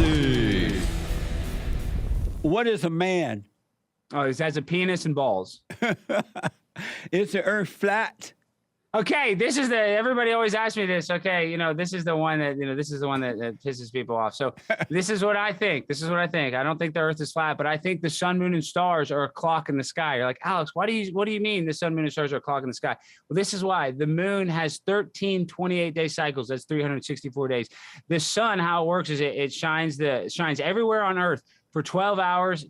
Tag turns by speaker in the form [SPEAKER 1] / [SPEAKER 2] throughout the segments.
[SPEAKER 1] see. What is a man?
[SPEAKER 2] Oh, it has a penis and balls.
[SPEAKER 1] Is the earth flat?
[SPEAKER 2] Okay, this is everybody always asks me this. Okay, this is the one that pisses people off. So this is what I think. I don't think the earth is flat, but I think the sun, moon, and stars are a clock in the sky. You're like, Alex, what do you mean the sun, moon, and stars are a clock in the sky? Well, this is why. The moon has 13 28-day cycles. That's 364 days. The sun, how it works is it shines everywhere on earth for 12 hours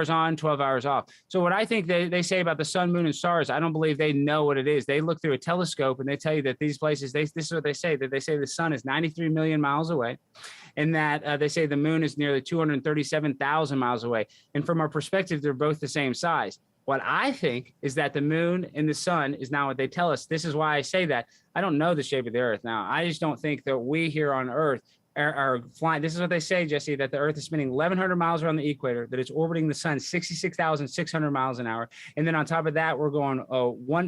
[SPEAKER 2] on, 12 hours off. So what I think they say about the sun, moon, and stars, I don't believe they know what it is. They look through a telescope and they tell you that these places, this is what they say, that they say the sun is 93 million miles away, and that they say the moon is nearly 237,000 miles away. And from our perspective, they're both the same size. What I think is that the moon and the sun is not what they tell us. This is why I say that. I don't know the shape of the earth now. I just don't think that we here on earth are flying. This is what they say, Jesse, that the earth is spinning 1,100 miles around the equator, that it's orbiting the sun 66,600 miles an hour. And then on top of that, we're going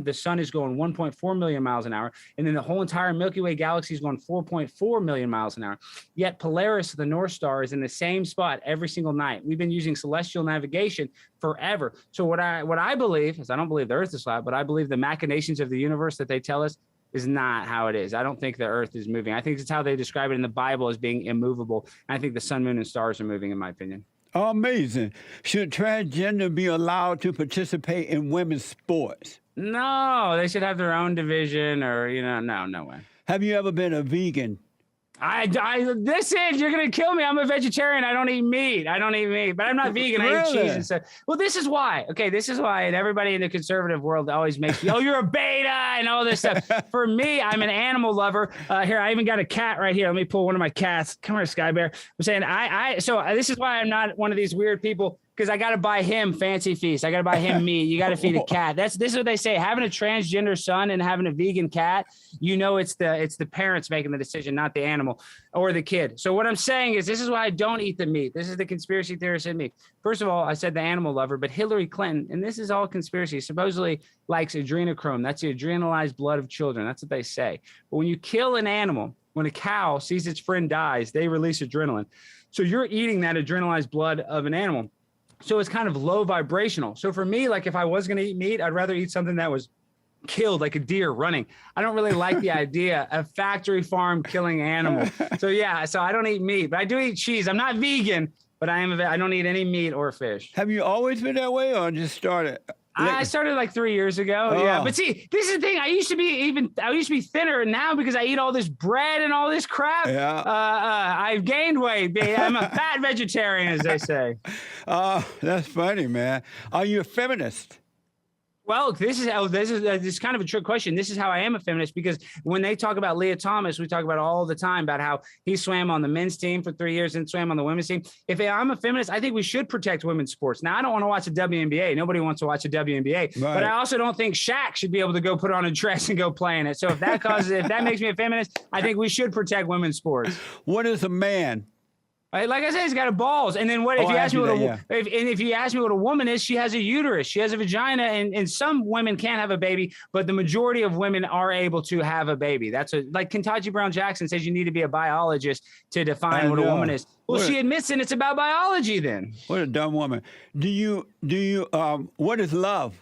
[SPEAKER 2] the sun is going 1.4 million miles an hour. And then the whole entire Milky Way galaxy is going 4.4 million miles an hour. Yet Polaris, the North Star, is in the same spot every single night. We've been using celestial navigation forever. So what I believe is, I don't believe the earth is flat, but I believe the machinations of the universe that they tell us is not how it is. I don't think the earth is moving. I think it's how they describe it in the Bible as being immovable. And I think the sun, moon, and stars are moving, in my opinion.
[SPEAKER 1] Amazing. Should transgender be allowed to participate in women's sports?
[SPEAKER 2] No, they should have their own division or, no way.
[SPEAKER 1] Have you ever been a vegan?
[SPEAKER 2] Listen, you're going to kill me. I'm a vegetarian. I don't eat meat, but I'm not vegan.
[SPEAKER 1] Really?
[SPEAKER 2] I eat cheese and stuff. Well, this is why. Okay, this is why. And everybody in the conservative world always makes me, you're a beta and all this stuff. For me, I'm an animal lover. Here, I even got a cat right here. Let me pull one of my cats. Come here, Sky Bear. I'm saying so this is why I'm not one of these weird people, because I got to buy him fancy feast. I got to buy him meat. You got to feed a cat. This is what they say. Having a transgender son and having a vegan cat, it's the parents making the decision, not the animal or the kid. So what I'm saying is, this is why I don't eat the meat. This is the conspiracy theorist in me. First of all, I said the animal lover, but Hillary Clinton, and this is all conspiracy, supposedly likes adrenochrome. That's the adrenalized blood of children. That's what they say. But when you kill an animal, when a cow sees its friend dies, they release adrenaline. So you're eating that adrenalized blood of an animal. So it's kind of low vibrational. So for me, like if I was going to eat meat, I'd rather eat something that was killed, like a deer running. I don't really like the idea of factory farm killing animal. So I don't eat meat, but I do eat cheese. I'm not vegan, but I don't eat any meat or fish.
[SPEAKER 1] Have you always been that way or just started?
[SPEAKER 2] I started like 3 years ago. Oh. Yeah. But see, this is the thing. I used to be thinner, and now because I eat all this bread and all this crap, I've gained weight. I'm a fat vegetarian, as they say.
[SPEAKER 1] That's funny, man. Are you a feminist?
[SPEAKER 2] Well, this is kind of a trick question. This is how I am a feminist, because when they talk about Leah Thomas, we talk about all the time about how he swam on the men's team for 3 years and swam on the women's team. If I'm a feminist, I think we should protect women's sports. Now, I don't want to watch the WNBA. Nobody wants to watch the WNBA. Right. But I also don't think Shaq should be able to go put on a dress and go play in it. So if that makes me a feminist, I think we should protect women's sports.
[SPEAKER 1] What is a man?
[SPEAKER 2] Like I said, he's got a balls. And then if you ask me what a woman is, she has a uterus, she has a vagina, and some women can't have a baby, but the majority of women are able to have a baby. That's like Kentucky Brown Jackson says you need to be a biologist to define what a woman is. Well, she admits and it's about biology then.
[SPEAKER 1] What a dumb woman. What is love?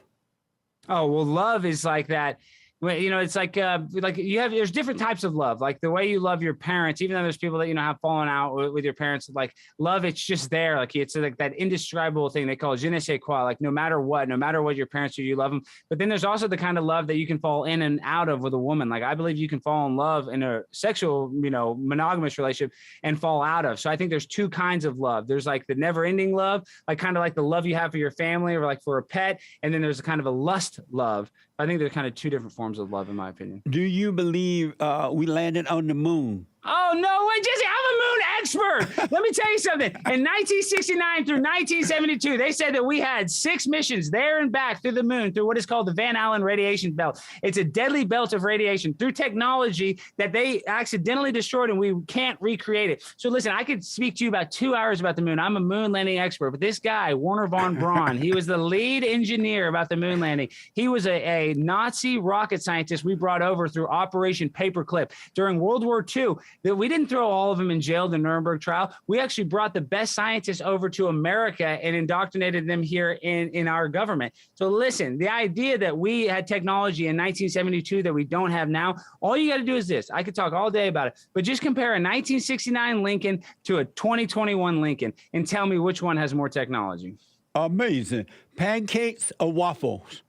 [SPEAKER 2] Oh, well, love is like that. Well, it's like there's different types of love, like the way you love your parents, even though there's people that, have fallen out with your parents, like love, it's just there. Like it's like that indescribable thing they call je ne sais quoi, like no matter what your parents do, you love them. But then there's also the kind of love that you can fall in and out of with a woman. Like I believe you can fall in love in a sexual, monogamous relationship and fall out of. So I think there's two kinds of love. There's like the never ending love, like kind of like the love you have for your family or like for a pet. And then there's a kind of a lust love. I think there's kind of two different forms of love, in my opinion.
[SPEAKER 1] Do you believe we landed on the moon?
[SPEAKER 2] Oh, no way, Jesse. I'm a moon expert. Let me tell you something. In 1969 through 1972, they said that we had 6 missions there and back through the moon through what is called the Van Allen radiation belt. It's a deadly belt of radiation through technology that they accidentally destroyed, and we can't recreate it. So listen, I could speak to you about 2 hours about the moon. I'm a moon landing expert, but this guy, Werner von Braun, he was the lead engineer about the moon landing. He was a Nazi rocket scientist we brought over through Operation Paperclip during World War II. We didn't throw all of them in jail. The Nuremberg trial. We actually brought the best scientists over to America and indoctrinated them here in our government. So listen, the idea that we had technology in 1972 that we don't have now, all you got to do is this. I could talk all day about it, but just compare a 1969 Lincoln to a 2021 Lincoln and tell me which one has more technology.
[SPEAKER 1] Amazing. Pancakes or waffles?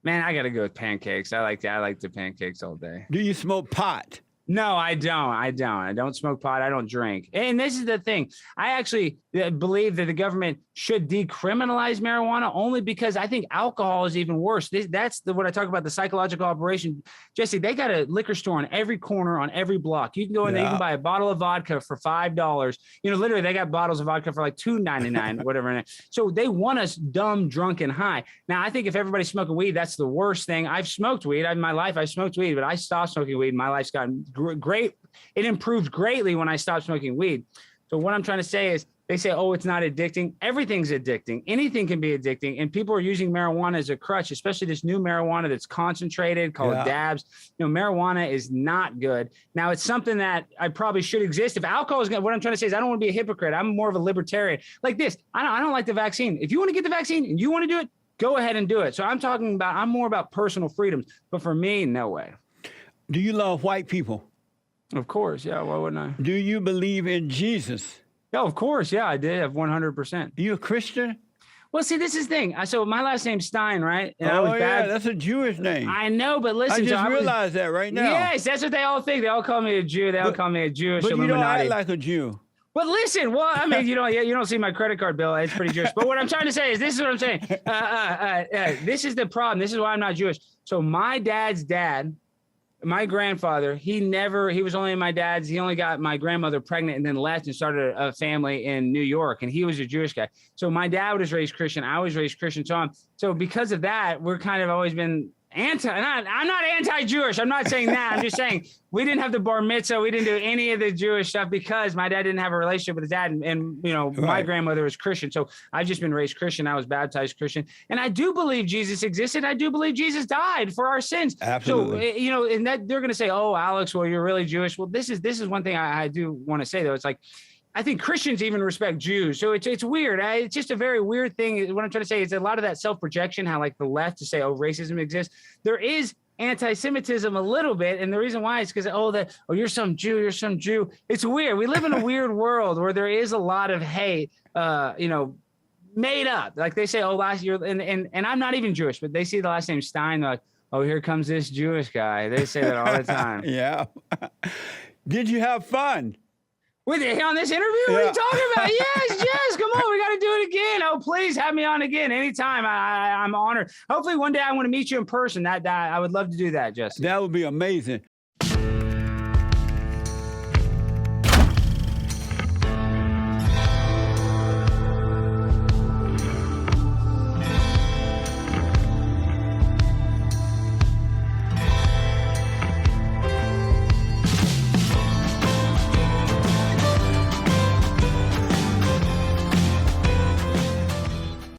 [SPEAKER 2] Man, I got to go with pancakes. I like the pancakes all day.
[SPEAKER 1] Do you smoke pot?
[SPEAKER 2] No, I don't. I don't smoke pot. I don't drink. And this is the thing. I actually believe that the government should decriminalize marijuana only because I think alcohol is even worse. That's what I talk about, the psychological operation. Jesse, they got a liquor store on every corner, on every block. You can go in there, you can buy a bottle of vodka for $5. Literally, they got bottles of vodka for like $2.99, whatever. So they want us dumb, drunk, and high. Now, I think if everybody's smoking weed, that's the worst thing. I've smoked weed. In my life, I smoked weed, but I stopped smoking weed. My life's gotten great. It improved greatly when I stopped smoking weed. So what I'm trying to say is, they say, oh, it's not addicting. Everything's addicting. Anything can be addicting. And people are using marijuana as a crutch, especially this new marijuana that's concentrated, called dabs. Marijuana is not good. Now, it's something that I probably should exist. If alcohol is what I'm trying to say is I don't want to be a hypocrite. I'm more of a libertarian. Like this, I don't like the vaccine. If you want to get the vaccine and you want to do it, go ahead and do it. So I'm more about personal freedoms. But for me, no way.
[SPEAKER 1] Do you love white people?
[SPEAKER 2] Of course. Yeah. Why wouldn't I?
[SPEAKER 1] Do you believe in Jesus?
[SPEAKER 2] Yeah, of course. Yeah, I did. 100%.
[SPEAKER 1] You a Christian?
[SPEAKER 2] Well, see, this is the thing. So my last name's Stein, right? And
[SPEAKER 1] that's a Jewish name.
[SPEAKER 2] I know, but listen.
[SPEAKER 1] I just realized that right now.
[SPEAKER 2] Yes, that's what they all think. They all call me a Jew. They all call me a Jewish Illuminati.
[SPEAKER 1] But you don't act like a Jew.
[SPEAKER 2] But listen, you don't see my credit card bill. It's pretty Jewish. But what I'm trying to say is, this is what I'm saying. This is the problem. This is why I'm not Jewish. So my dad's dad, my grandfather, he was only my dad's. He only got my grandmother pregnant and then left and started a family in New York. And he was a Jewish guy. So my dad was raised Christian. I was raised Christian. So because of that, we're kind of always been I'm not anti-Jewish. I'm not saying that. I'm just saying we didn't have the bar mitzvah. We didn't do any of the Jewish stuff because my dad didn't have a relationship with his dad. And my grandmother was Christian. So I've just been raised Christian. I was baptized Christian. And I do believe Jesus existed. I do believe Jesus died for our sins.
[SPEAKER 1] Absolutely.
[SPEAKER 2] So, and that they're going to say, oh, Alex, well, you're really Jewish. Well, this is one thing I do want to say, though. It's like, I think Christians even respect Jews. So it's weird. It's just a very weird thing. What I'm trying to say is a lot of that self-projection, how like the left to say, oh, racism exists. There is anti-Semitism a little bit. And the reason why is because, you're some Jew. It's weird. We live in a weird world where there is a lot of hate, made up. Like they say, oh, last year, and I'm not even Jewish, but they see the last name Stein. They're like, oh, here comes this Jewish guy. They say that all the time.
[SPEAKER 1] Yeah. Did you have fun?
[SPEAKER 2] On this interview? What are you talking about? Yes, come on, we got to do it again. Oh, please have me on again anytime. I'm honored. Hopefully one day I want to meet you in person. That I would love to do that, Jesse.
[SPEAKER 1] That would be amazing.